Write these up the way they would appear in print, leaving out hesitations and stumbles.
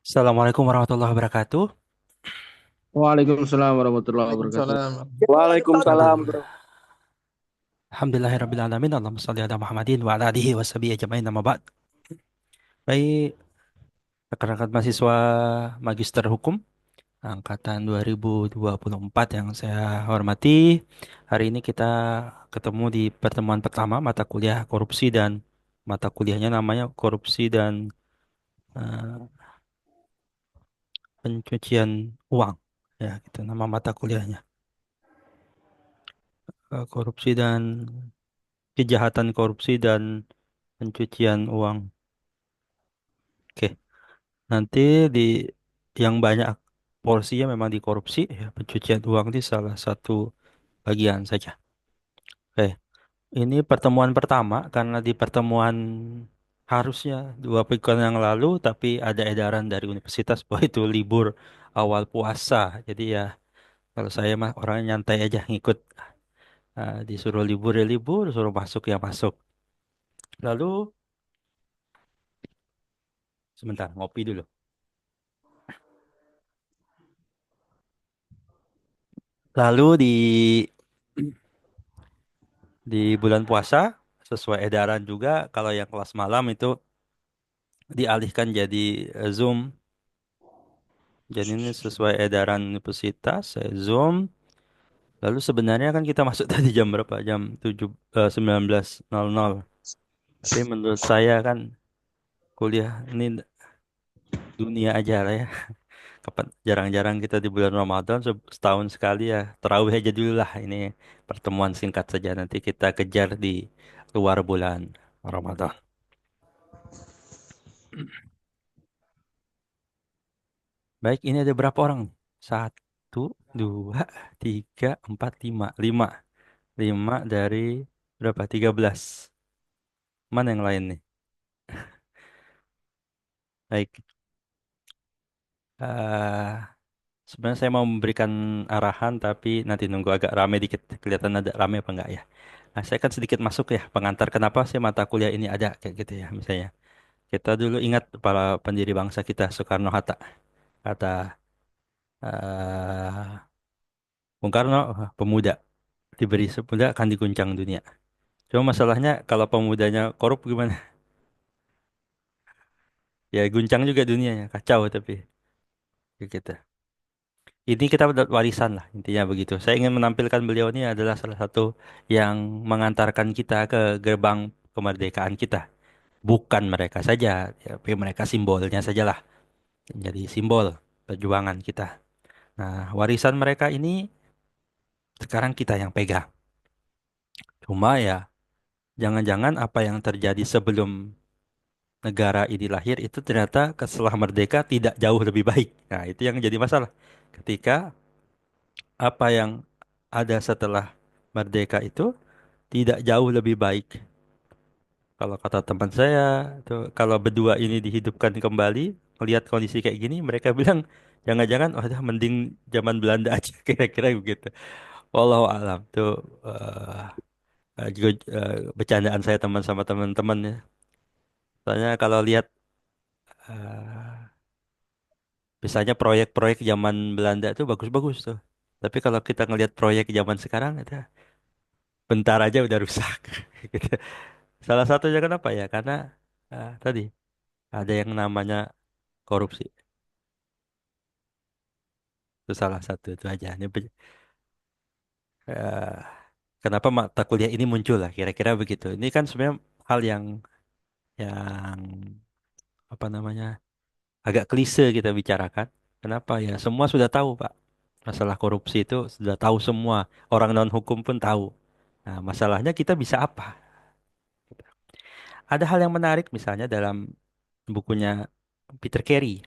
Assalamualaikum warahmatullahi wabarakatuh. Waalaikumsalam warahmatullahi wabarakatuh. Waalaikumsalam. Waalaikumsalam, Aduh. bro. Alhamdulillahirrabbilalamin. Allahumma salli ala Muhammadin wa ala alihi wa sahbihi ajma'in nama ba'd. Baik, rekan-rekan mahasiswa Magister Hukum angkatan 2024 yang saya hormati. Hari ini kita ketemu di pertemuan pertama mata kuliah korupsi dan mata kuliahnya namanya korupsi dan eh, pencucian uang. Ya, gitu nama mata kuliahnya. Korupsi dan kejahatan korupsi dan pencucian uang. Oke, nanti di yang banyak porsinya memang di korupsi, ya, pencucian uang di salah satu bagian saja. Oke, ini pertemuan pertama karena di pertemuan harusnya 2 pekan yang lalu, tapi ada edaran dari universitas bahwa itu libur awal puasa. Jadi ya kalau saya mah orangnya nyantai aja ngikut. Disuruh libur ya libur, suruh masuk ya masuk. Lalu sebentar ngopi dulu. Lalu di bulan puasa, sesuai edaran juga, kalau yang kelas malam itu dialihkan jadi Zoom. Jadi ini sesuai edaran universitas, saya Zoom. Lalu sebenarnya kan kita masuk tadi jam berapa? Jam 19.00. Tapi menurut saya kan kuliah ini dunia aja lah ya. Kapan jarang-jarang kita di bulan Ramadan setahun sekali ya. Tarawih aja dulu lah ini pertemuan singkat saja. Nanti kita kejar di luar bulan Ramadan. Baik, ini ada berapa orang? Satu, dua, tiga, empat, lima. Lima. Lima dari berapa? 13. Mana yang lain nih? Baik. eh Sebenarnya saya mau memberikan arahan, tapi nanti nunggu agak rame dikit. Kelihatan ada rame apa enggak ya? Nah, saya kan sedikit masuk ya, pengantar kenapa sih mata kuliah ini ada, kayak gitu ya. Misalnya, kita dulu ingat para pendiri bangsa kita, Soekarno-Hatta. Kata eh Bung Karno, pemuda. Diberi semudah akan diguncang dunia. Cuma masalahnya kalau pemudanya korup gimana? Ya guncang juga dunianya, kacau tapi kayak gitu. Ini kita dapat warisan lah intinya begitu. Saya ingin menampilkan beliau ini adalah salah satu yang mengantarkan kita ke gerbang kemerdekaan kita. Bukan mereka saja, ya, tapi mereka simbolnya sajalah. Jadi simbol perjuangan kita. Nah, warisan mereka ini sekarang kita yang pegang. Cuma ya, jangan-jangan apa yang terjadi sebelum negara ini lahir itu ternyata setelah merdeka tidak jauh lebih baik. Nah, itu yang jadi masalah. Ketika apa yang ada setelah merdeka itu tidak jauh lebih baik. Kalau kata teman saya, tuh kalau berdua ini dihidupkan kembali, melihat kondisi kayak gini, mereka bilang jangan-jangan, oh, dah mending zaman Belanda aja, kira-kira begitu. Wallahu alam tuh juga bercandaan saya teman sama teman-teman ya. Soalnya kalau lihat eh, misalnya proyek-proyek zaman Belanda itu bagus-bagus tuh. Tapi kalau kita ngelihat proyek zaman sekarang, itu bentar aja udah rusak. Gitu. Salah satunya kenapa ya? Karena tadi ada yang namanya korupsi. Itu salah satu itu aja. Eh, Kenapa mata kuliah ini muncul lah? Kira-kira begitu. Ini kan sebenarnya hal yang apa namanya agak klise kita bicarakan. Kenapa ya? Semua sudah tahu, Pak. Masalah korupsi itu sudah tahu semua. Orang non hukum pun tahu. Nah, masalahnya kita bisa apa? Ada hal yang menarik misalnya dalam bukunya Peter Carey,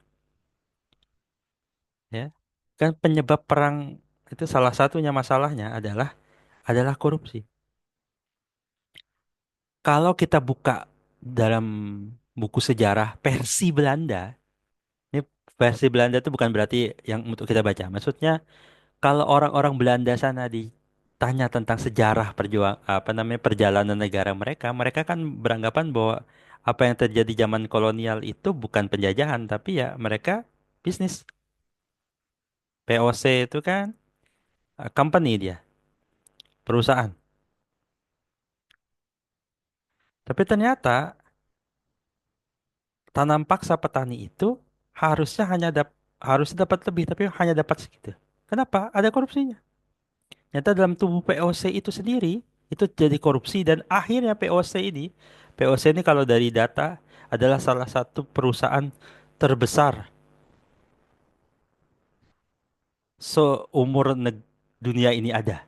ya. Kan penyebab perang itu salah satunya masalahnya adalah korupsi. Kalau kita buka dalam buku sejarah versi Belanda, ini versi Belanda itu bukan berarti yang untuk kita baca. Maksudnya kalau orang-orang Belanda sana ditanya tentang sejarah apa namanya perjalanan negara mereka, mereka kan beranggapan bahwa Apa yang terjadi zaman kolonial itu bukan penjajahan, tapi ya mereka bisnis. POC itu kan company dia, perusahaan. Tapi ternyata tanam paksa petani itu harusnya harus dapat lebih, tapi hanya dapat segitu. Kenapa? Ada korupsinya. Ternyata dalam tubuh POC itu sendiri itu jadi korupsi dan akhirnya POC ini kalau dari data adalah salah satu perusahaan terbesar seumur dunia ini ada.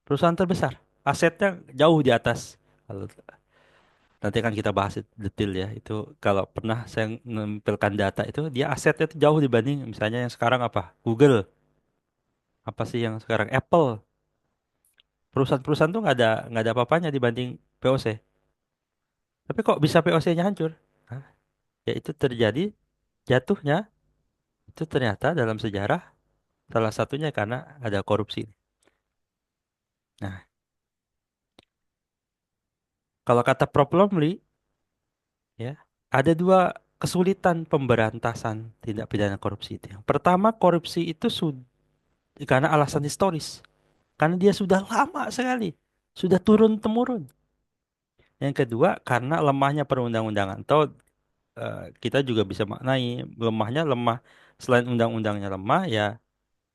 Perusahaan terbesar. Asetnya jauh di atas. Kalau nanti kan kita bahas detail ya. Itu kalau pernah saya menampilkan data itu dia asetnya itu jauh dibanding misalnya yang sekarang apa? Google. Apa sih yang sekarang Apple. Perusahaan-perusahaan tuh nggak ada apa-apanya dibanding POC. Tapi kok bisa POC-nya hancur? Hah? Ya itu terjadi jatuhnya itu ternyata dalam sejarah salah satunya karena ada korupsi. Nah, kalau kata Prof. Plomly ya, ada dua kesulitan pemberantasan tindak pidana korupsi itu. Yang pertama, korupsi itu karena alasan historis. Karena dia sudah lama sekali, sudah turun-temurun. Yang kedua, karena lemahnya perundang-undangan. Atau kita juga bisa maknai lemah selain undang-undangnya lemah, ya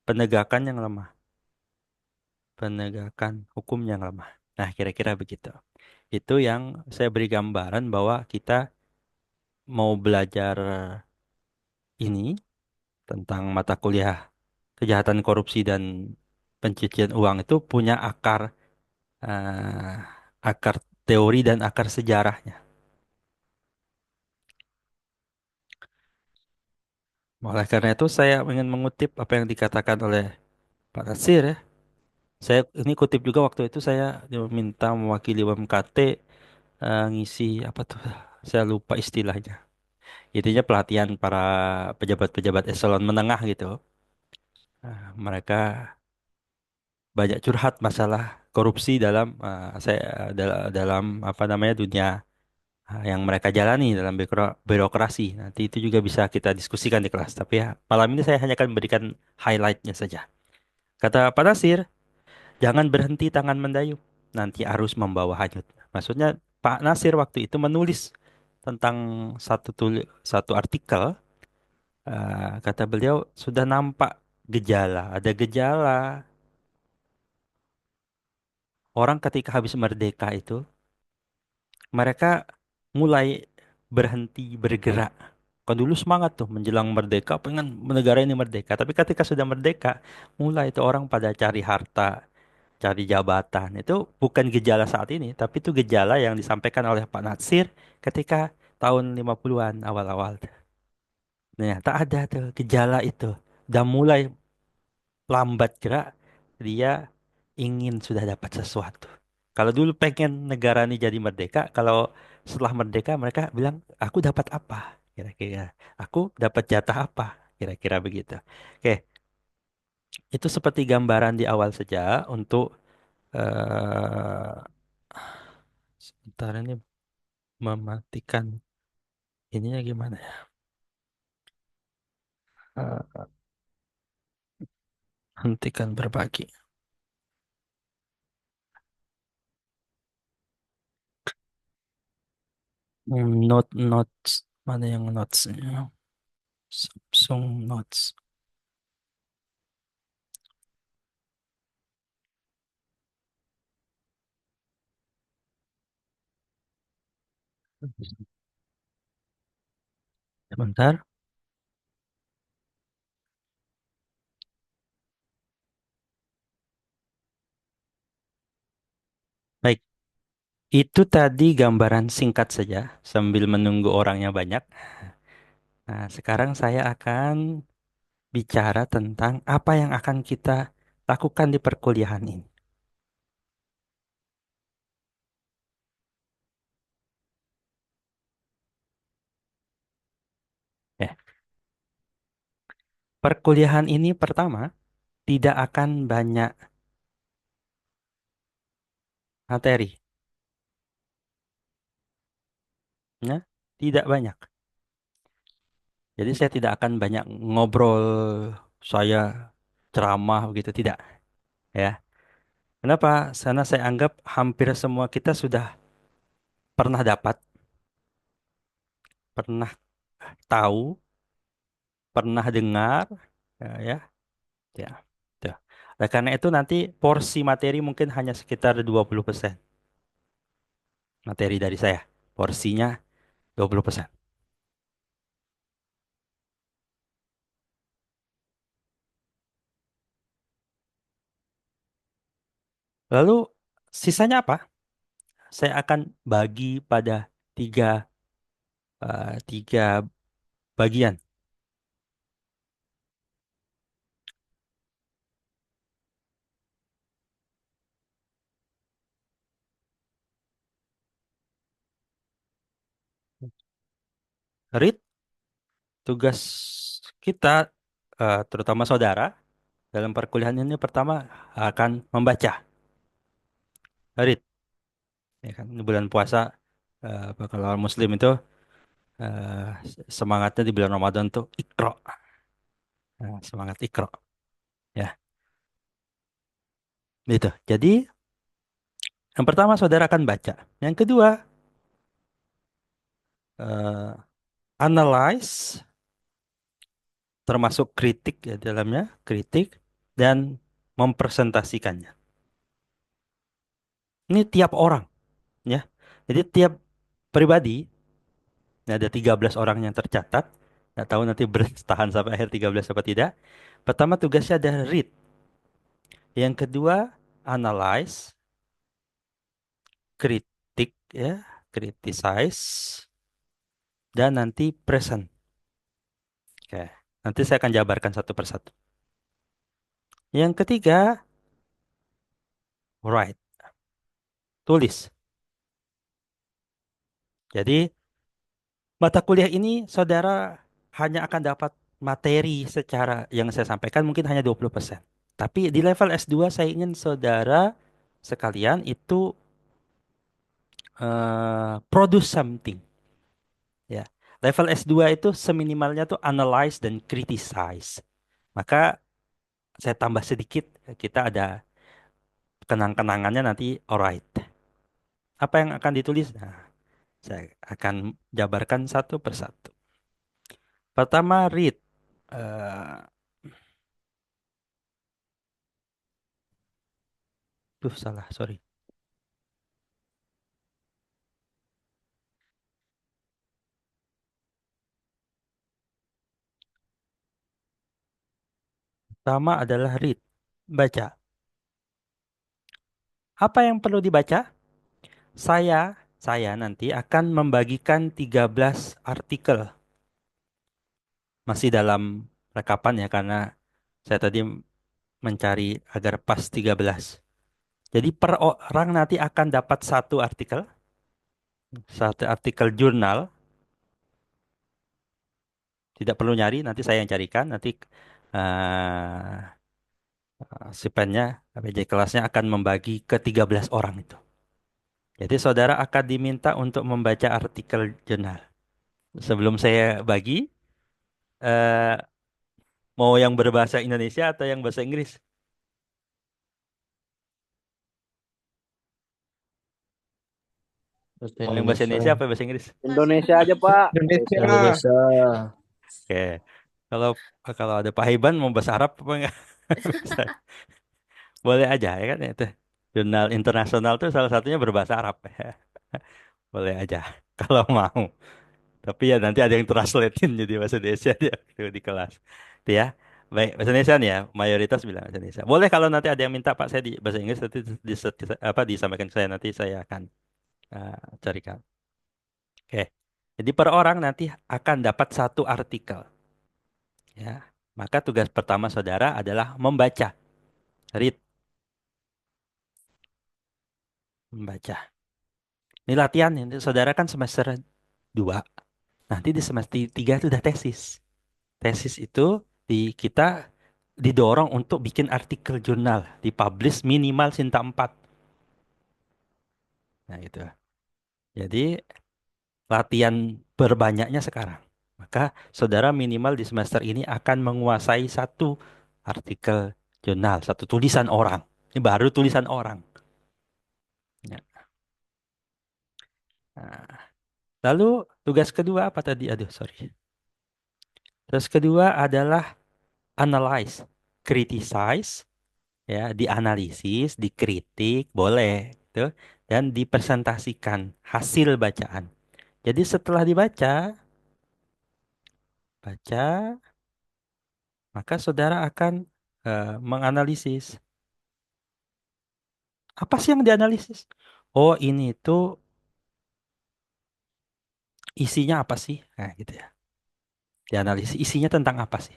penegakan yang lemah, penegakan hukum yang lemah. Nah, kira-kira begitu. Itu yang saya beri gambaran bahwa kita mau belajar ini tentang mata kuliah kejahatan korupsi dan pencucian uang itu punya akar teori dan akar sejarahnya. Oleh karena itu saya ingin mengutip apa yang dikatakan oleh Pak Natsir ya. Saya ini kutip juga waktu itu saya diminta mewakili BMKT ngisi apa tuh? Saya lupa istilahnya. Intinya pelatihan para pejabat-pejabat eselon menengah gitu. Mereka banyak curhat masalah korupsi dalam apa namanya dunia yang mereka jalani dalam birokrasi. Nanti itu juga bisa kita diskusikan di kelas. Tapi ya malam ini saya hanya akan memberikan highlightnya saja. Kata Pak Nasir, jangan berhenti tangan mendayung. Nanti arus membawa hanyut. Maksudnya Pak Nasir waktu itu menulis tentang satu artikel. Kata beliau sudah nampak ada gejala orang ketika habis merdeka itu mereka mulai berhenti bergerak. Kan dulu semangat tuh menjelang merdeka, pengen negara ini merdeka. Tapi ketika sudah merdeka, mulai itu orang pada cari harta, cari jabatan. Itu bukan gejala saat ini, tapi itu gejala yang disampaikan oleh Pak Natsir ketika tahun 50-an awal-awal. Ternyata ada tuh gejala itu. Udah mulai lambat gerak, dia ingin sudah dapat sesuatu. Kalau dulu pengen negara ini jadi merdeka, kalau setelah merdeka mereka bilang, aku dapat apa? Kira-kira, aku dapat jatah apa? Kira-kira begitu. Oke, itu seperti gambaran di awal saja untuk sebentar ini mematikan ininya gimana ya? Hentikan berbagi. Notes mana yang notesnya? Samsung Notes. Sebentar. Baik, itu tadi gambaran singkat saja sambil menunggu orangnya banyak. Nah, sekarang saya akan bicara tentang apa yang akan kita lakukan di perkuliahan ini. Ya, perkuliahan ini pertama tidak akan banyak materi. Ya, tidak banyak. Jadi saya tidak akan banyak ngobrol, saya ceramah begitu, tidak. Ya, kenapa? Karena saya anggap hampir semua kita sudah pernah dapat, pernah tahu, pernah dengar, ya, ya. Tuh. Oleh karena itu nanti porsi materi mungkin hanya sekitar 20% materi dari saya. Porsinya 20%. Lalu sisanya apa? Saya akan bagi pada tiga, tiga bagian. Read, tugas kita, terutama saudara, dalam perkuliahan ini pertama akan membaca. Read, ya kan? Di bulan puasa, kalau orang Muslim itu eh, semangatnya di bulan Ramadan tuh ikro, semangat ikro, ya, gitu. Jadi yang pertama saudara akan baca. Yang kedua, eh, analyze, termasuk kritik ya dalamnya, kritik dan mempresentasikannya. Ini tiap orang, ya. Jadi tiap pribadi, ini ada 13 orang yang tercatat. Nggak tahu nanti bertahan sampai akhir 13 apa tidak. Pertama tugasnya adalah read. Yang kedua, analyze, kritik ya, criticize, dan nanti present. Oke. Nanti saya akan jabarkan satu persatu. Yang ketiga, write, tulis. Jadi mata kuliah ini saudara hanya akan dapat materi secara yang saya sampaikan mungkin hanya 20%. Tapi di level S2 saya ingin saudara sekalian itu produce something, ya. Level S2 itu seminimalnya tuh analyze dan criticize. Maka saya tambah sedikit, kita ada kenang-kenangannya nanti, alright. Apa yang akan ditulis? Nah, saya akan jabarkan satu persatu. Pertama, read. Eh, salah, sorry. Pertama adalah read, baca. Apa yang perlu dibaca? Saya nanti akan membagikan 13 artikel. Masih dalam rekapan ya, karena saya tadi mencari agar pas 13. Jadi per orang nanti akan dapat satu artikel jurnal. Tidak perlu nyari, nanti saya yang carikan. Nanti eh si pennya, PJ kelasnya akan membagi ke 13 orang itu. Jadi saudara akan diminta untuk membaca artikel jurnal. Sebelum saya bagi, eh mau yang berbahasa Indonesia atau yang bahasa Inggris? Bahasa Mau yang bahasa Indonesia. Indonesia apa bahasa Inggris? Indonesia aja, Pak. Indonesia. Indonesia. Oke. Kalau kalau ada Pak Hiban mau bahasa Arab apa enggak? Bisa. Boleh aja ya kan itu. Jurnal internasional tuh salah satunya berbahasa Arab ya. Boleh aja kalau mau. Tapi ya nanti ada yang translatein jadi bahasa Indonesia dia di kelas. Itu ya. Baik, bahasa Indonesia nih ya, mayoritas bilang bahasa Indonesia. Boleh kalau nanti ada yang minta Pak saya di bahasa Inggris nanti apa disampaikan ke saya, nanti saya akan carikan. Oke. Jadi per orang nanti akan dapat satu artikel, ya. Maka tugas pertama saudara adalah membaca, read, membaca. Ini latihan ini saudara kan semester 2. Nanti di semester 3 itu udah tesis. Tesis itu kita didorong untuk bikin artikel jurnal, dipublish minimal Sinta 4. Nah, gitu. Jadi latihan berbanyaknya sekarang. Maka saudara minimal di semester ini akan menguasai satu artikel jurnal, satu tulisan orang. Ini baru tulisan orang. Ya. Nah, lalu tugas kedua apa tadi? Aduh, sorry. Terus kedua adalah analyze, criticize, ya, dianalisis, dikritik, boleh, gitu, dan dipresentasikan hasil bacaan. Jadi setelah dibaca, baca, maka saudara akan menganalisis apa sih yang dianalisis. Oh, ini tuh isinya apa sih? Nah, gitu ya. Dianalisis isinya tentang apa sih?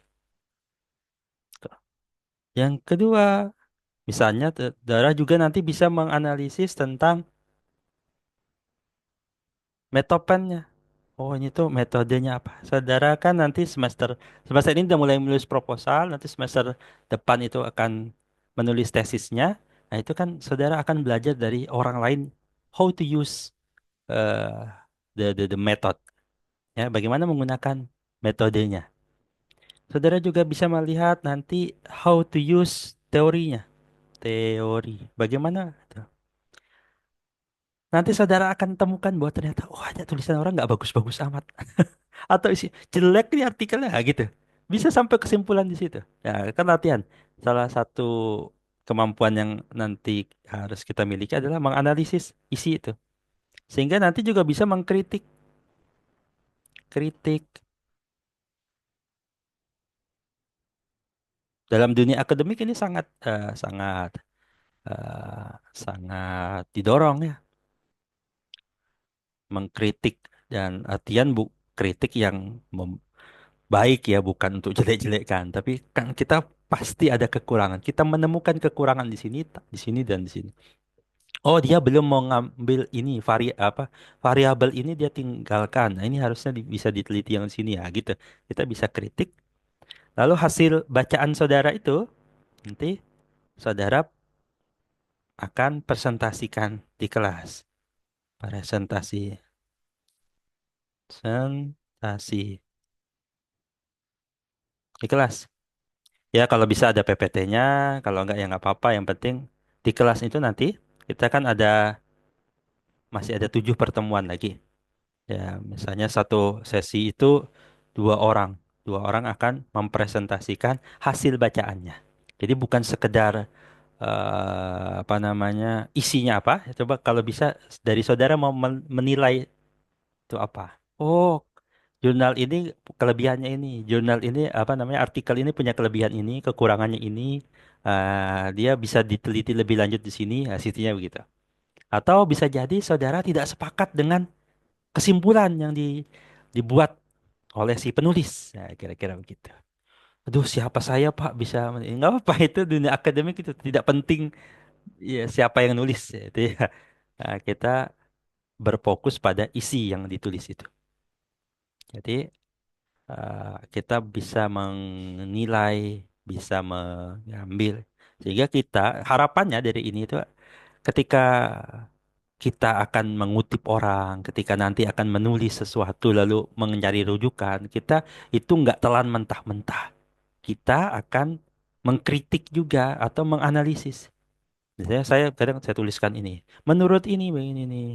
Tuh. Yang kedua, misalnya saudara juga nanti bisa menganalisis tentang metopennya. Oh, ini tuh metodenya apa? Saudara kan nanti semester semester ini udah mulai menulis proposal, nanti semester depan itu akan menulis tesisnya. Nah, itu kan saudara akan belajar dari orang lain how to use uh, the method, ya, bagaimana menggunakan metodenya. Saudara juga bisa melihat nanti how to use teorinya, teori. Bagaimana? Nanti saudara akan temukan bahwa ternyata, oh, ada tulisan orang nggak bagus-bagus amat. Atau isi jelek nih artikelnya, nah, gitu. Bisa sampai kesimpulan di situ. Ya, kan latihan. Salah satu kemampuan yang nanti harus kita miliki adalah menganalisis isi itu. Sehingga nanti juga bisa mengkritik, kritik. Dalam dunia akademik ini sangat eh, sangat didorong ya, mengkritik, dan artian kritik yang baik ya, bukan untuk jelek-jelekkan, tapi kan kita pasti ada kekurangan. Kita menemukan kekurangan di sini, di sini dan di sini. Oh, dia belum mau ngambil ini variabel ini dia tinggalkan. Nah, ini harusnya bisa diteliti yang sini ya, gitu. Kita bisa kritik. Lalu hasil bacaan saudara itu nanti saudara akan presentasikan di kelas. Presentasi, presentasi di kelas. Ya, kalau bisa ada PPT-nya, kalau enggak ya nggak apa-apa. Yang penting di kelas itu nanti kita kan masih ada 7 pertemuan lagi. Ya, misalnya satu sesi itu 2 orang, 2 orang akan mempresentasikan hasil bacaannya. Jadi bukan sekedar apa namanya isinya apa. Coba kalau bisa dari saudara mau menilai itu apa. Oh, jurnal ini kelebihannya ini, jurnal ini apa namanya artikel ini punya kelebihan ini, kekurangannya ini. Dia bisa diteliti lebih lanjut di sini, hasilnya begitu. Atau bisa jadi saudara tidak sepakat dengan kesimpulan yang dibuat oleh si penulis. Nah, kira-kira begitu. Aduh, siapa saya Pak bisa nggak apa itu dunia akademik itu tidak penting ya siapa yang nulis ya, itu ya. Nah, kita berfokus pada isi yang ditulis itu. Jadi kita bisa menilai, bisa mengambil. Sehingga kita harapannya dari ini itu ketika kita akan mengutip orang, ketika nanti akan menulis sesuatu lalu mencari rujukan, kita itu nggak telan mentah-mentah. Kita akan mengkritik juga atau menganalisis. Misalnya saya kadang saya tuliskan ini, menurut ini begini nih,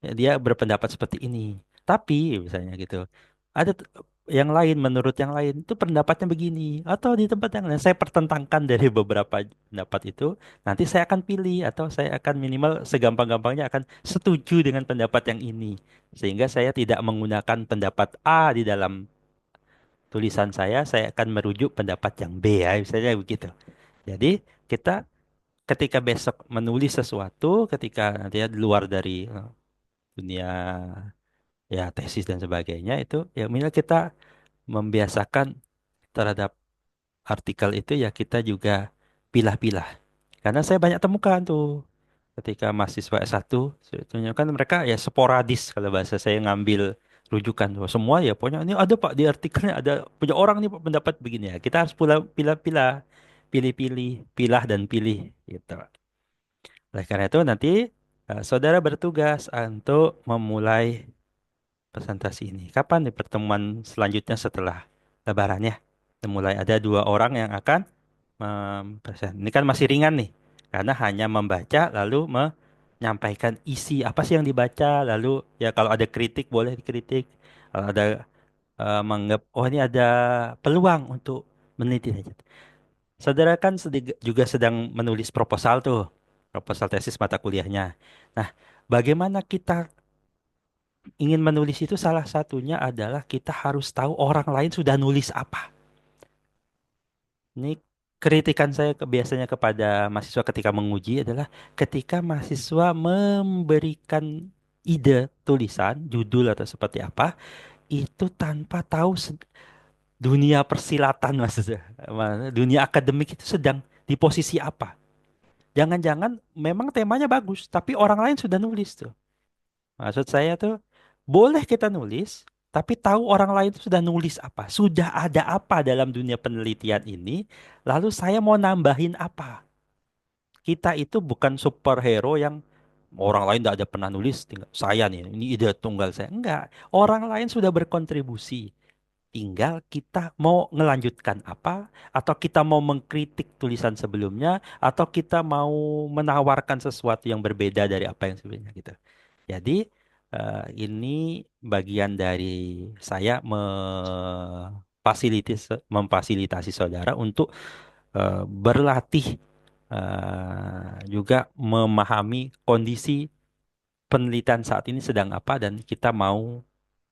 ya, dia berpendapat seperti ini. Tapi misalnya gitu, ada yang lain menurut yang lain itu pendapatnya begini, atau di tempat yang lain saya pertentangkan dari beberapa pendapat itu, nanti saya akan pilih atau saya akan minimal segampang-gampangnya akan setuju dengan pendapat yang ini, sehingga saya tidak menggunakan pendapat A di dalam tulisan saya akan merujuk pendapat yang B ya, misalnya begitu. Jadi kita ketika besok menulis sesuatu, ketika nanti ya di luar dari dunia ya tesis dan sebagainya itu ya minimal kita membiasakan terhadap artikel itu ya kita juga pilah-pilah. Karena saya banyak temukan tuh ketika mahasiswa S1 sebetulnya kan mereka ya sporadis kalau bahasa saya ngambil rujukan tuh. Semua ya pokoknya ini ada Pak di artikelnya ada punya orang nih Pak pendapat begini ya. Kita harus pilah-pilah, pilih-pilih, pilah dan pilih gitu. Oleh karena itu nanti saudara bertugas untuk memulai presentasi ini. Kapan nih pertemuan selanjutnya setelah Lebaran ya? Dan mulai ada dua orang yang akan mempresent. Ini kan masih ringan nih, karena hanya membaca lalu menyampaikan isi apa sih yang dibaca, lalu ya kalau ada kritik boleh dikritik, kalau ada menganggap oh ini ada peluang untuk meneliti saja. Saudara kan juga sedang menulis proposal tuh, proposal tesis mata kuliahnya. Nah, bagaimana kita ingin menulis itu salah satunya adalah kita harus tahu orang lain sudah nulis apa. Ini kritikan saya biasanya kepada mahasiswa ketika menguji adalah ketika mahasiswa memberikan ide tulisan, judul atau seperti apa, itu tanpa tahu dunia persilatan maksudnya, dunia akademik itu sedang di posisi apa. Jangan-jangan memang temanya bagus, tapi orang lain sudah nulis tuh. Maksud saya tuh, boleh kita nulis, tapi tahu orang lain itu sudah nulis apa, sudah ada apa dalam dunia penelitian ini, lalu saya mau nambahin apa. Kita itu bukan superhero yang orang lain tidak ada pernah nulis, tinggal saya nih, ini ide tunggal saya. Enggak, orang lain sudah berkontribusi. Tinggal kita mau ngelanjutkan apa, atau kita mau mengkritik tulisan sebelumnya, atau kita mau menawarkan sesuatu yang berbeda dari apa yang sebelumnya gitu. Jadi ini bagian dari saya memfasilitasi saudara untuk berlatih juga memahami kondisi penelitian saat ini sedang apa dan kita mau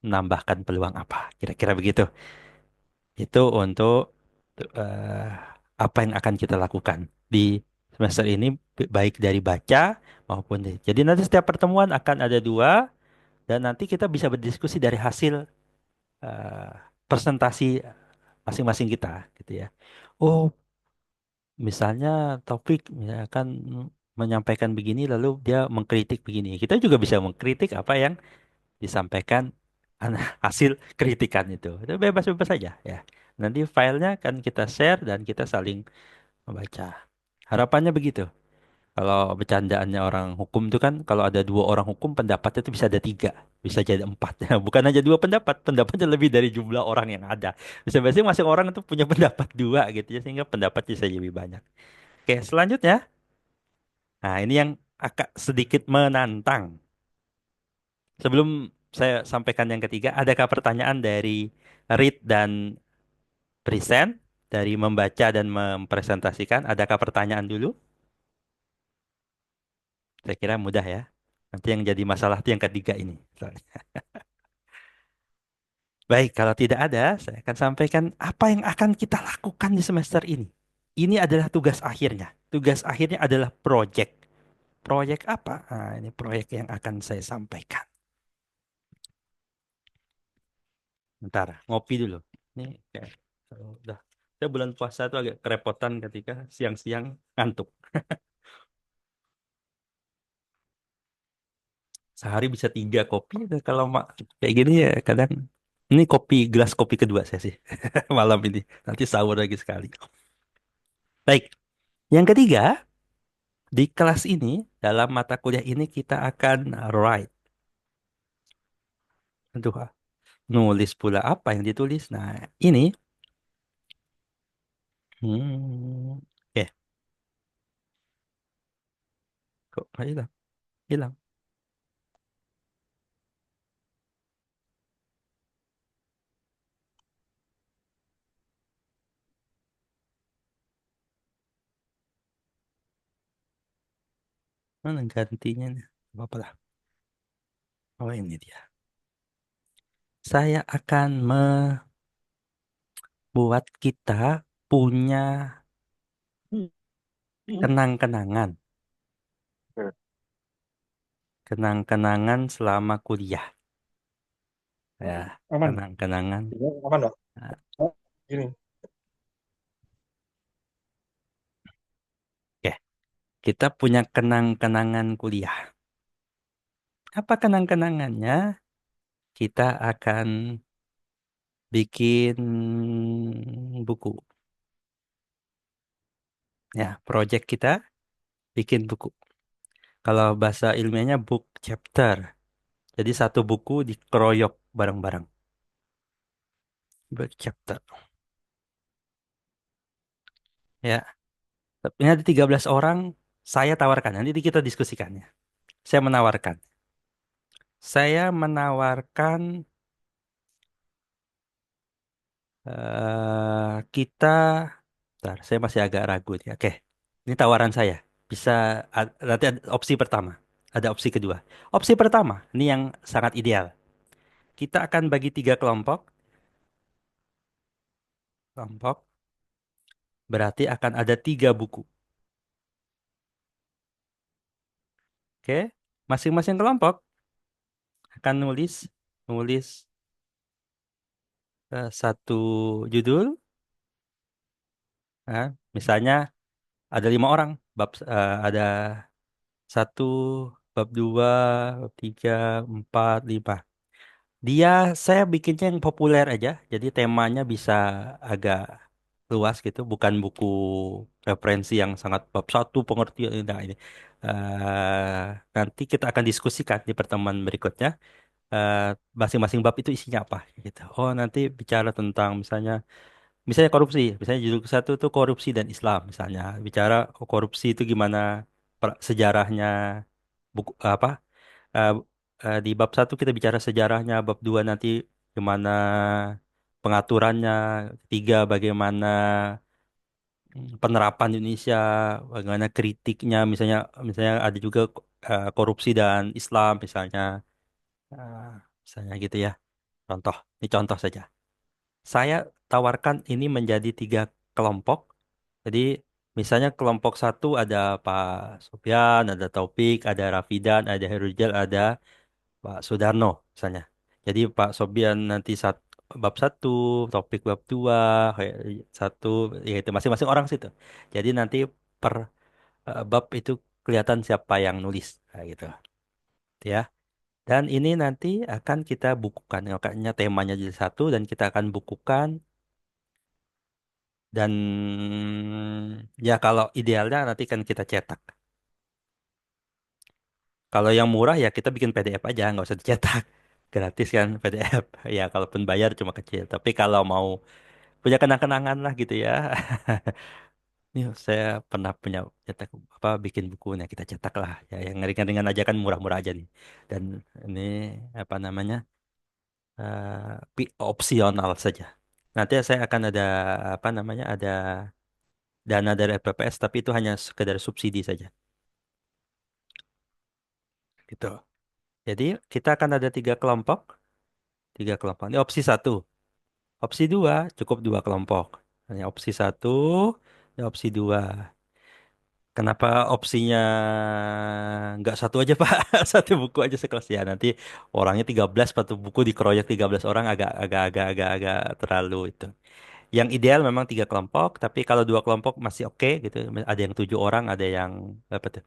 menambahkan peluang apa. Kira-kira begitu. Itu untuk eh, apa yang akan kita lakukan di semester ini baik dari baca maupun dari. Jadi nanti setiap pertemuan akan ada dua dan nanti kita bisa berdiskusi dari hasil eh, presentasi masing-masing kita gitu ya. Oh, misalnya topik misalkan menyampaikan begini lalu dia mengkritik begini. Kita juga bisa mengkritik apa yang disampaikan hasil kritikan itu bebas-bebas saja ya. Nanti filenya kan kita share dan kita saling membaca. Harapannya begitu. Kalau bercandaannya orang hukum itu kan kalau ada dua orang hukum pendapatnya itu bisa ada tiga, bisa jadi empat. Bukan hanya dua pendapat, pendapatnya lebih dari jumlah orang yang ada. Bisa biasanya masing orang itu punya pendapat dua gitu ya sehingga pendapat bisa lebih banyak. Oke, selanjutnya. Nah, ini yang agak sedikit menantang. Sebelum saya sampaikan yang ketiga, adakah pertanyaan dari read dan present, dari membaca dan mempresentasikan? Adakah pertanyaan dulu? Saya kira mudah ya. Nanti yang jadi masalah itu yang ketiga ini. Baik, kalau tidak ada, saya akan sampaikan apa yang akan kita lakukan di semester ini. Ini adalah tugas akhirnya. Tugas akhirnya adalah proyek. Proyek apa? Nah, ini proyek yang akan saya sampaikan. Bentar, ngopi dulu. Ini kayak kalau udah saya bulan puasa itu agak kerepotan ketika siang-siang ngantuk. Sehari bisa 3 kopi. Kalau kayak gini ya kadang ini gelas kopi kedua saya sih malam ini. Nanti sahur lagi sekali. Baik, yang ketiga di kelas ini dalam mata kuliah ini kita akan write. Aduh, nulis pula apa yang ditulis. Nah, ini oke, kok hilang? Hilang. Mana gantinya nih? Apa lah? Oh, ini dia. Saya akan membuat kita punya kenang-kenangan. Kenang-kenangan selama kuliah. Ya, Aman. kenang-kenangan. Iya, aman, Pak. Nah, Oh, gini. oke, kita punya kenang-kenangan kuliah. Apa kenang-kenangannya? Kita akan bikin buku. Ya, project kita bikin buku. Kalau bahasa ilmiahnya book chapter. Jadi satu buku dikeroyok. bareng-bareng. Berchapter. Ya, tapi ini ada 13 orang saya tawarkan. Nanti kita diskusikannya. Saya menawarkan. Saya menawarkan kita. Bentar, saya masih agak ragu nih. Oke, ini tawaran saya. Bisa nanti ada opsi pertama, ada opsi kedua. Opsi pertama, ini yang sangat ideal. Kita akan bagi tiga kelompok. Kelompok berarti akan ada tiga buku. Oke, masing-masing kelompok akan nulis satu judul. Misalnya ada 5 orang, ada satu, bab dua, bab tiga, empat, lima. Saya bikinnya yang populer aja, jadi temanya bisa agak luas gitu, bukan buku referensi yang sangat bab satu pengertian. Nah, ini nanti kita akan diskusikan di pertemuan berikutnya. eh, Masing-masing bab itu isinya apa gitu. Oh, nanti bicara tentang misalnya korupsi, misalnya judul satu itu korupsi dan Islam misalnya. Bicara korupsi itu gimana sejarahnya, buku apa eh, di bab satu kita bicara sejarahnya, bab dua nanti gimana pengaturannya, tiga bagaimana penerapan di Indonesia, bagaimana kritiknya, misalnya misalnya ada juga korupsi dan Islam misalnya. Eh, Misalnya gitu ya. Contoh, ini contoh saja. Saya tawarkan ini menjadi tiga kelompok. Jadi misalnya kelompok satu ada Pak Sofyan, ada Taufik, ada Rafidan, ada Herujal, ada Pak Sudarno misalnya. Jadi Pak Sobian nanti bab satu, topik bab dua, kayak satu, ya itu masing-masing orang situ. Jadi nanti per bab itu kelihatan siapa yang nulis, kayak gitu, ya. Dan ini nanti akan kita bukukan, makanya temanya jadi satu dan kita akan bukukan dan ya kalau idealnya nanti kan kita cetak. Kalau yang murah ya kita bikin PDF aja, nggak usah dicetak. Gratis kan PDF. Ya kalaupun bayar cuma kecil. Tapi kalau mau punya kenang-kenangan lah gitu ya. Nih saya pernah punya cetak apa bikin bukunya kita cetak lah. Ya yang ringan-ringan aja kan murah-murah aja nih. Dan ini apa namanya? Opsional saja. Nanti saya akan ada apa namanya? Ada dana dari LPPS tapi itu hanya sekedar subsidi saja. Gitu. Jadi kita akan ada tiga kelompok. Tiga kelompok. Ini opsi satu. Opsi dua cukup dua kelompok. Hanya opsi satu, ya opsi dua. Kenapa opsinya nggak satu aja Pak? Satu buku aja sekelas ya. Nanti orangnya 13, satu buku dikeroyok 13 orang agak terlalu itu. Yang ideal memang tiga kelompok, tapi kalau dua kelompok masih oke gitu. Ada yang 7 orang, ada yang apa tuh?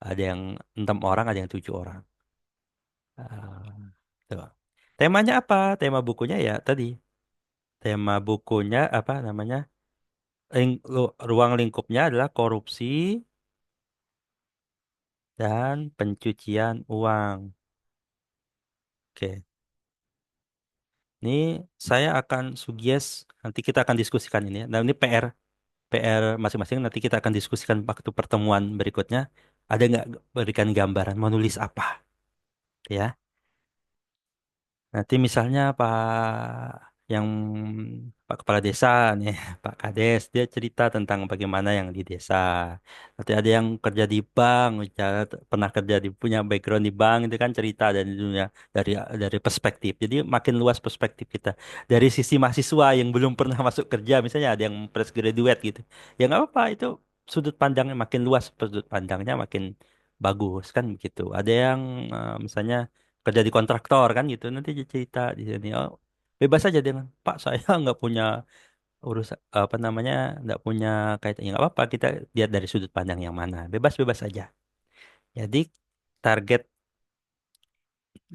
Ada yang 6 orang, ada yang 7 orang. Ah, tuh. Temanya apa? Tema bukunya ya tadi. Tema bukunya apa namanya? Ruang lingkupnya adalah korupsi dan pencucian uang. Oke, ini saya akan suggest nanti kita akan diskusikan ini. Nah, ini PR masing-masing nanti kita akan diskusikan waktu pertemuan berikutnya. Ada nggak berikan gambaran menulis apa, ya? Nanti misalnya yang Pak Kepala Desa nih, Pak Kades, dia cerita tentang bagaimana yang di desa. Nanti ada yang kerja di bank, pernah kerja punya background di bank itu kan cerita dari dunia dari perspektif. Jadi makin luas perspektif kita. Dari sisi mahasiswa yang belum pernah masuk kerja, misalnya ada yang fresh graduate gitu. Ya nggak apa-apa, itu sudut pandangnya makin luas, sudut pandangnya makin bagus kan begitu. Ada yang misalnya kerja di kontraktor kan gitu nanti dia cerita di sini oh bebas aja dengan Pak saya nggak punya urus apa namanya nggak punya kaitannya nggak apa-apa kita lihat dari sudut pandang yang mana bebas-bebas aja jadi target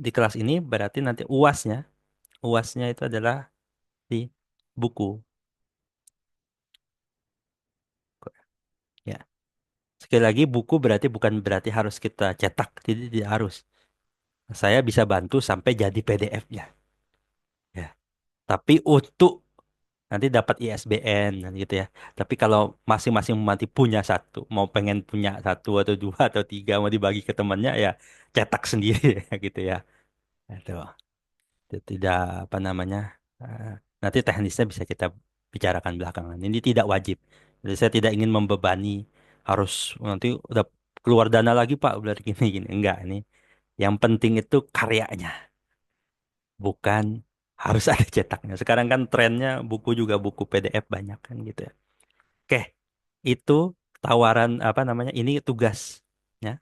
di kelas ini berarti nanti uasnya itu adalah di buku ya sekali lagi buku berarti bukan berarti harus kita cetak jadi tidak harus saya bisa bantu sampai jadi PDF-nya Tapi untuk nanti dapat ISBN dan gitu ya. Tapi kalau masing-masing nanti punya satu, mau pengen punya satu atau dua atau tiga mau dibagi ke temannya ya cetak sendiri gitu ya. Itu tidak apa namanya. eh, Nanti teknisnya bisa kita bicarakan belakangan. Ini tidak wajib. Jadi saya tidak ingin membebani harus nanti udah keluar dana lagi Pak, udah gini gini. Enggak, ini yang penting itu karyanya, bukan harus ada cetaknya. Sekarang kan trennya buku juga buku PDF banyak kan gitu ya. Oke, itu tawaran apa namanya? Ini tugasnya.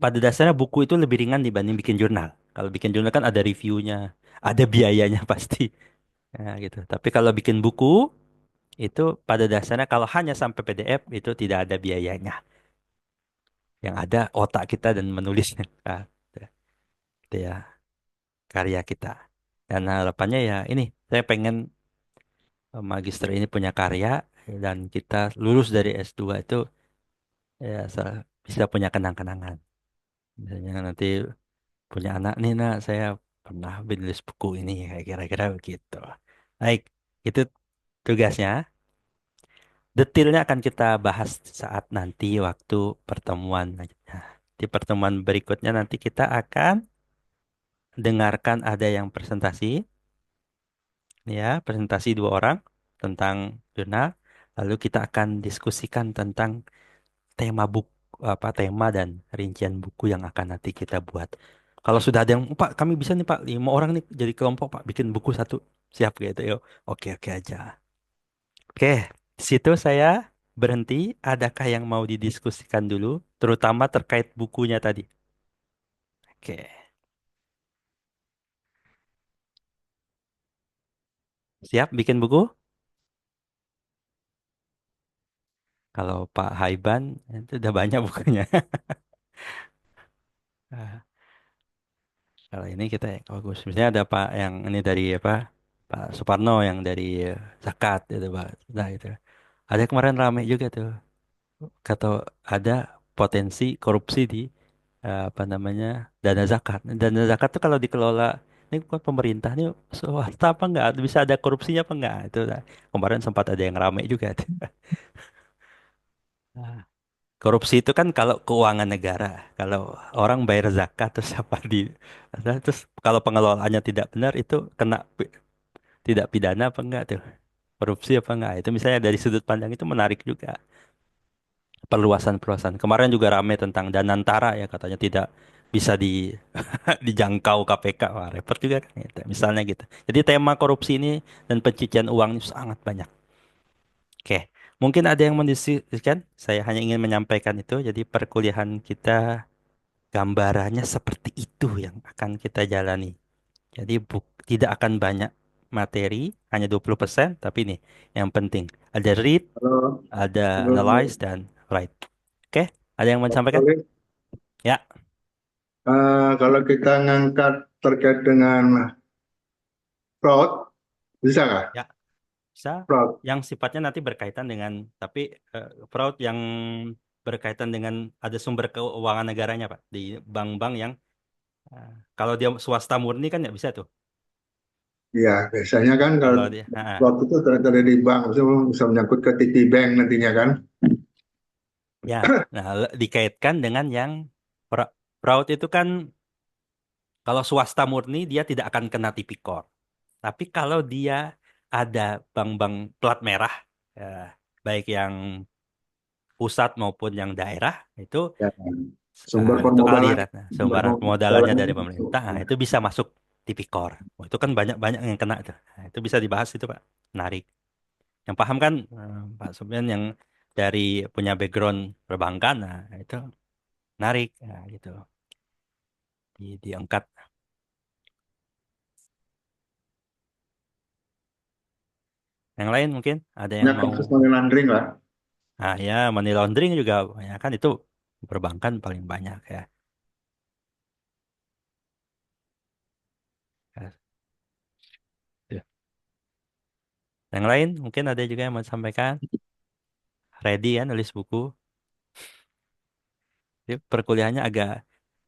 Pada dasarnya buku itu lebih ringan dibanding bikin jurnal. Kalau bikin jurnal kan ada reviewnya, ada biayanya pasti. Nah, gitu. Tapi kalau bikin buku itu pada dasarnya kalau hanya sampai PDF itu tidak ada biayanya. Yang ada otak kita dan menulisnya. Ah, itu ya karya kita. Dan harapannya ya ini, saya pengen magister ini punya karya dan kita lulus dari S2 itu ya bisa punya kenang-kenangan. Misalnya nanti punya anak nih nak, saya pernah menulis buku ini kayak kira-kira begitu. Baik, itu tugasnya. Detailnya akan kita bahas saat nanti waktu pertemuan. Nah, di pertemuan berikutnya nanti kita akan dengarkan ada yang presentasi, ya, presentasi dua orang tentang jurnal. Lalu kita akan diskusikan tentang tema buku, apa tema dan rincian buku yang akan nanti kita buat. Kalau sudah ada yang, "Oh, Pak, kami bisa nih Pak, 5 orang nih jadi kelompok Pak, bikin buku satu." Siap gitu, yuk. Oke, oke aja. Oke, di situ saya berhenti. Adakah yang mau didiskusikan dulu, terutama terkait bukunya tadi? Oke, siap bikin buku? Kalau Pak Haiban, itu udah banyak bukunya. Ah, kalau ini kita bagus. Misalnya ada Pak yang ini dari apa? Pak Suparno yang dari Zakat itu Pak. Nah itu. Ada kemarin rame juga tuh. Kata ada potensi korupsi di apa namanya dana zakat. Dana zakat tuh kalau dikelola ini bukan pemerintah nih swasta apa enggak? Bisa ada korupsinya apa enggak? Itu nah, kemarin sempat ada yang rame juga tuh. Nah, korupsi itu kan kalau keuangan negara, kalau orang bayar zakat terus apa terus kalau pengelolaannya tidak benar itu kena tidak pidana apa enggak tuh? Korupsi apa enggak? Itu misalnya dari sudut pandang itu menarik juga. Perluasan-perluasan. Kemarin juga ramai tentang Danantara ya katanya tidak bisa dijangkau KPK. Wah, repot juga kan gitu. Misalnya gitu. Jadi tema korupsi ini dan pencucian uang ini sangat banyak. Oke, mungkin ada yang mendiskusikan. Saya hanya ingin menyampaikan itu. Jadi perkuliahan kita gambarannya seperti itu yang akan kita jalani. Jadi tidak akan banyak materi, hanya 20%, tapi nih yang penting ada read, Halo, ada analyze halo, dan write. Oke, ada yang mau Pak disampaikan? Solid. Ya. Kalau kita ngangkat terkait dengan fraud, bisa nggak? Ya, bisa. Fraud, Yang sifatnya nanti berkaitan dengan, tapi fraud yang berkaitan dengan ada sumber keuangan negaranya, Pak, di bank-bank yang eh, kalau dia swasta murni kan nggak bisa tuh. ya biasanya kan kalau Kalau dia, fraud itu terjadi di bank, misalnya bisa menyangkut ke TT Bank nantinya kan? ya, nah dikaitkan dengan yang fraud itu kan kalau swasta murni dia tidak akan kena tipikor. Tapi kalau dia ada bank-bank plat merah, eh, baik yang pusat maupun yang daerah itu Ya, sumber itu permodalan, aliran nah, sumber sumber pemodalannya permodalan dari masuk. pemerintah. Nah, itu bisa masuk tipikor. Oh, itu kan banyak-banyak yang kena tuh. Nah, itu bisa dibahas itu Pak. Menarik. Yang paham kan Pak Sufyan yang dari punya background perbankan, nah itu menarik. Nah, gitu. Diangkat. Yang lain mungkin ada yang Banyak mau. kasus money laundering lah. Nah, ya money laundering juga banyak kan itu perbankan paling banyak ya. Ya. Ya. Yang lain mungkin ada juga yang mau sampaikan. Ready ya nulis buku. Jadi perkuliahannya agak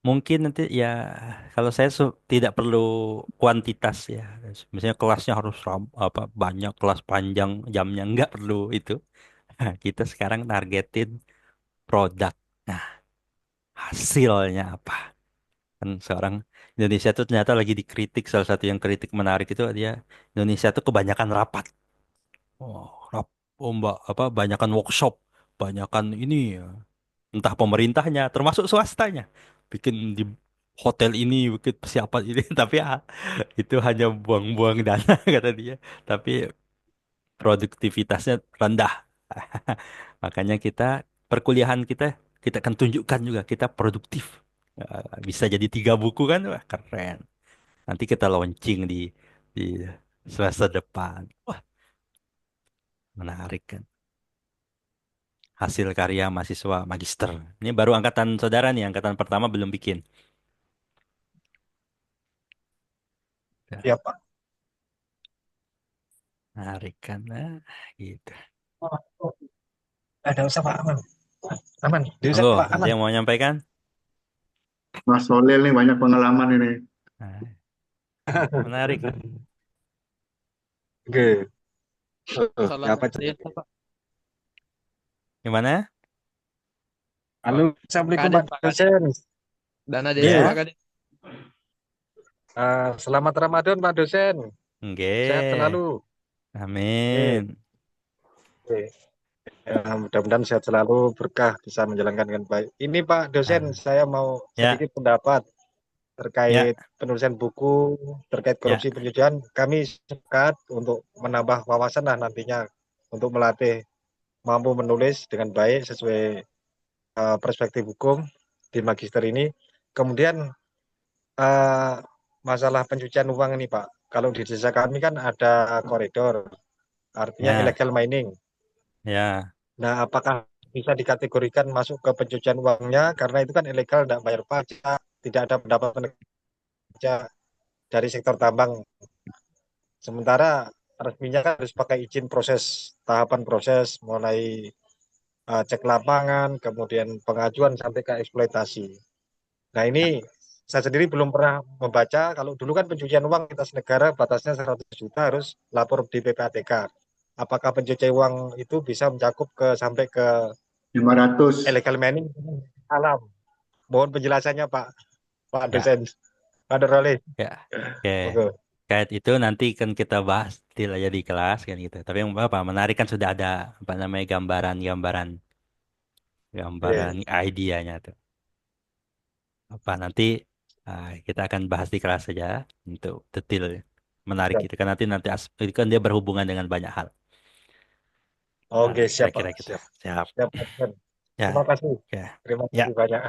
Mungkin nanti ya kalau saya tidak perlu kuantitas ya. Misalnya kelasnya harus apa banyak kelas panjang jamnya nggak perlu itu. Kita sekarang targetin produk. Nah, hasilnya apa? Kan sekarang Indonesia tuh ternyata lagi dikritik salah satu yang kritik menarik itu dia Indonesia tuh kebanyakan rapat. Oh, oh mbak apa banyakan workshop, banyakan ini ya. Entah pemerintahnya termasuk swastanya bikin di hotel ini bikin persiapan ini tapi ya itu hanya buang-buang dana kata dia tapi produktivitasnya rendah. Makanya kita perkuliahan kita akan tunjukkan juga kita produktif. Bisa jadi 3 buku kan wah keren. Nanti kita launching di semester depan. Wah, menarik kan. Hasil karya mahasiswa magister. Ini baru angkatan saudara nih, angkatan pertama belum bikin. Ya, Ya Pak. menarik kan. Nah, gitu. Oh, oh, ada usah Pak, aman. Aman, diusah Monggo, Pak, ada aman. yang mau nyampaikan? Mas Solil nih banyak pengalaman ini. Nah, menarik. Oke. Masalah Apa itu? desa Pak. Gimana? Pak Halo, Assalamualaikum Kades, Pak Pak Kades. dosen. Dana desa Pak Ya, Kades. Selamat Ramadan Pak dosen. Sehat nggih. selalu. Oke. Amin. Oke. Mudah-mudahan sehat selalu, berkah, bisa menjalankan dengan baik. Ini Pak dosen, Amin. saya mau Ya, sedikit pendapat ya, terkait penulisan buku, terkait ya, korupsi pencucian. Kami sepakat untuk menambah wawasan lah nantinya untuk melatih mampu menulis dengan baik sesuai perspektif hukum di magister ini. Kemudian eh, masalah pencucian uang ini Pak. Kalau di desa kami kan ada koridor, artinya ya, illegal mining. ya, Nah, apakah bisa dikategorikan masuk ke pencucian uangnya karena itu kan ilegal, tidak bayar pajak, tidak ada pendapatan kerja dari sektor tambang. Sementara resminya kan harus pakai izin proses, tahapan proses mulai cek lapangan, kemudian pengajuan sampai ke eksploitasi. Nah, ini saya sendiri belum pernah membaca. Kalau dulu kan pencucian uang lintas negara batasnya 100 juta harus lapor di PPATK. Apakah pencucian uang itu bisa mencakup ke sampai ke 500. illegal mining alam? Mohon penjelasannya Pak, Pak ya, dosen, Pak Nuroli. ya. Oke. Oke. Kait itu nanti kan kita bahas detail aja di kelas kan gitu. Tapi yang apa menarik kan sudah ada apa namanya gambaran-gambaran gambaran Oke. idenya tuh. Apa nanti kita akan bahas di kelas saja untuk detail menarik Siap. itu kan nanti nanti itu kan dia berhubungan dengan banyak hal. Oke, siap Pak, Kira-kira kita siap. siap. Siap, Pak dosen. Terima Ya, kasih. ya, Terima kasih ya, banyak.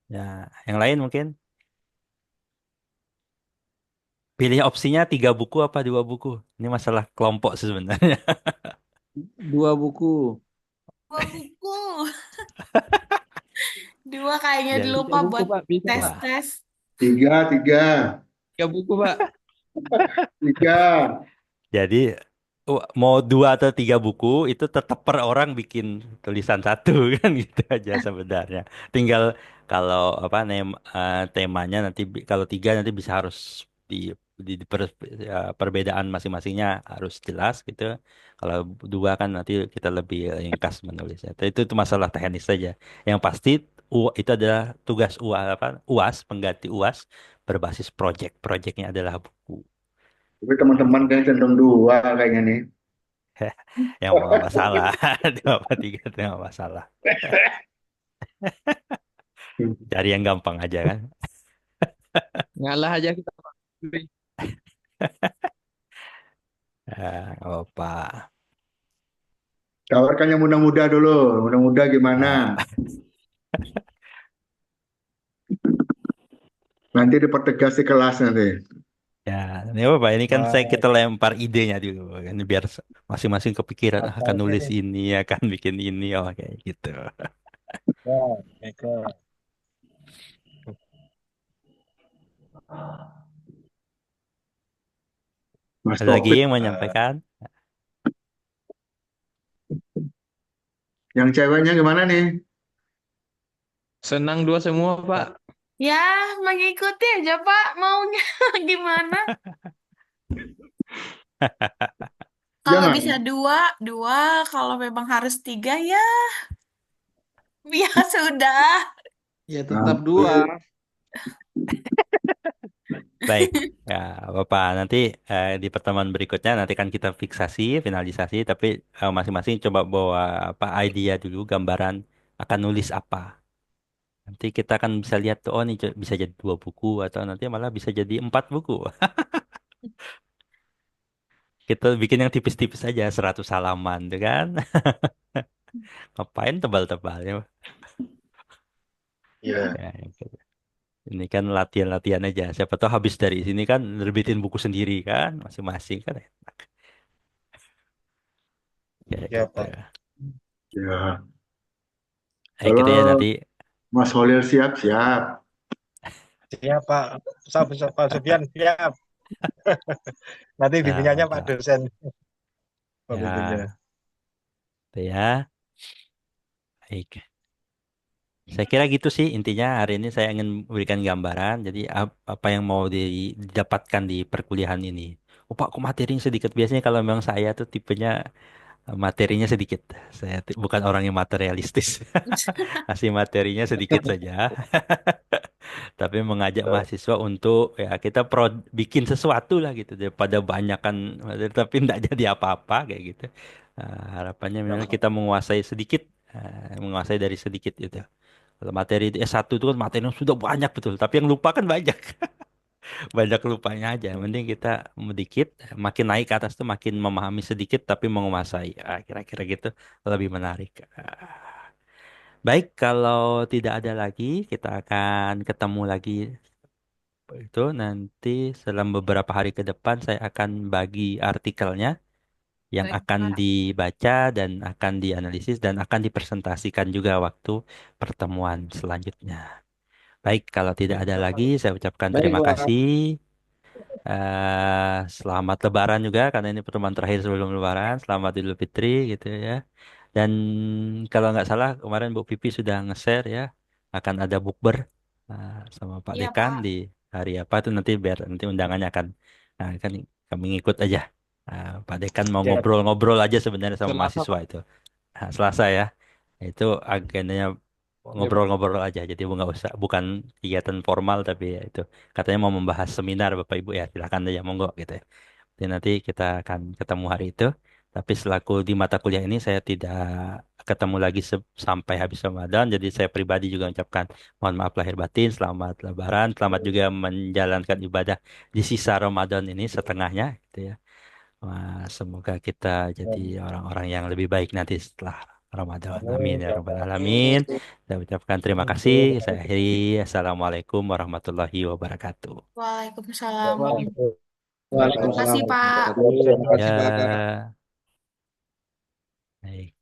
ya. Yang lain mungkin pilih opsinya 3 buku apa 2 buku. Ini masalah kelompok sih sebenarnya. 2 buku. Dua buku. Dua kayaknya Jadi, dulu Tiga Pak buku buat Pak, bisa Pak. wah, tes-tes. Tiga, tiga, 3 buku Pak. tiga. jadi mau 2 atau 3 buku itu tetap per orang bikin tulisan satu kan gitu aja sebenarnya. Tinggal kalau apa temanya nanti kalau 3 nanti bisa harus perbedaan masing-masingnya harus jelas gitu. Kalau 2 kan nanti kita lebih ringkas menulisnya. Itu masalah teknis saja. Yang pasti itu adalah tugas UAS pengganti UAS berbasis project. Projectnya adalah buku. Tapi teman-teman kayak cenderung dua kayaknya nih. Yang mau nggak masalah 2 apa 3 itu nggak masalah cari yang gampang aja kan. Ngalah aja kita Pak. Nggak apa. Tawarkan yang muda-muda dulu. Muda-muda gimana? Ah, Nanti dipertegas di kelas nanti. ya ini apa ini kan Baik. kita lempar idenya dulu kan biar masing-masing kepikiran akan Oke. nulis ini akan bikin ini oh kayak gitu. Ya, baiklah. Mas Ada lagi Taufik, yang mau menyampaikan. yang ceweknya gimana nih? Senang dua semua, Pak. Ya, mengikuti aja Pak maunya gimana? Kalau Jangan. bisa dua, dua. Kalau memang harus tiga ya, ya sudah. Ya tetap Nanti dua. Baik, ya Bapak nanti di pertemuan berikutnya nanti kan kita fiksasi, finalisasi, tapi masing-masing coba bawa apa idea dulu, gambaran akan nulis apa. Nanti kita akan bisa lihat tuh, oh nih bisa jadi 2 buku atau nanti malah bisa jadi 4 buku. Kita bikin yang tipis-tipis aja, 100 halaman, tuh kan? Ngapain tebal-tebal ya? Iya. Ya, gitu. Ini kan latihan-latihan aja. Siapa tahu habis dari sini kan nerbitin buku sendiri kan, masing-masing kan enak. Kayak Ya, gitu. Pak. ya. Kita ya Kalau nanti. Mas Holil siap-siap. Siap, Pak. Pak Sufyan siap. Nanti Nah, bimbingannya Pak mantap. dosen pembimbingnya. Ya, itu ya. Baik. Saya kira gitu sih intinya hari ini saya ingin memberikan gambaran. Jadi apa yang mau didapatkan di perkuliahan ini. Oh Pak, kok materinya sedikit? Biasanya kalau memang saya tuh tipenya materinya sedikit. Saya bukan orang yang materialistis. Kasih materinya sedikit saja. Tapi mengajak mahasiswa untuk ya kita bikin sesuatu lah gitu daripada banyakan materi tapi tidak jadi apa-apa kayak gitu. Harapannya minimal kita menguasai sedikit, menguasai dari sedikit gitu. Kalau materi S1 itu kan materi yang sudah banyak betul, tapi yang lupa kan banyak. Banyak lupanya aja. Mending kita sedikit, makin naik ke atas tuh makin memahami sedikit tapi menguasai. Kira-kira gitu lebih menarik. Baik, kalau tidak ada lagi, kita akan ketemu lagi itu nanti dalam beberapa hari ke depan saya akan bagi artikelnya yang Baik, akan Pak. dibaca dan akan dianalisis dan akan dipresentasikan juga waktu pertemuan selanjutnya. Baik, kalau tidak ada lagi, saya ucapkan Baik, terima Pak. kasih. Selamat Lebaran juga karena ini pertemuan terakhir sebelum Lebaran. Selamat Idul Fitri gitu ya. Dan kalau nggak salah kemarin Bu Pipi sudah nge-share ya akan ada bukber sama Pak Iya, Dekan Pak. di hari apa tuh nanti biar nanti undangannya akan kan kami ngikut aja. Pak Dekan mau Ya, ngobrol-ngobrol aja sebenarnya sama Selasa, mahasiswa Pak. itu. Selasa ya. Itu agendanya Oke, Pak. ngobrol-ngobrol aja. Jadi nggak usah bukan kegiatan formal tapi ya itu katanya mau membahas seminar Bapak Ibu ya silakan aja monggo gitu ya. Jadi nanti kita akan ketemu hari itu. Tapi selaku di mata kuliah ini saya tidak ketemu lagi sampai habis Ramadan. Jadi saya pribadi juga mengucapkan mohon maaf lahir batin, selamat Lebaran, selamat juga menjalankan ibadah di sisa Ramadan ini setengahnya gitu ya. Wah, semoga kita jadi orang-orang yang lebih baik nanti setelah Ramadan. Amin amin. ya Ya, Rabbal Pak. Alamin. Saya ucapkan terima kasih. Saya akhiri. Assalamualaikum warahmatullahi wabarakatuh. Waalaikumsalam. Terima Waalaikumsalam kasih, Pak. warahmatullahi wabarakatuh. Terima kasih, Pak. Ya, baik.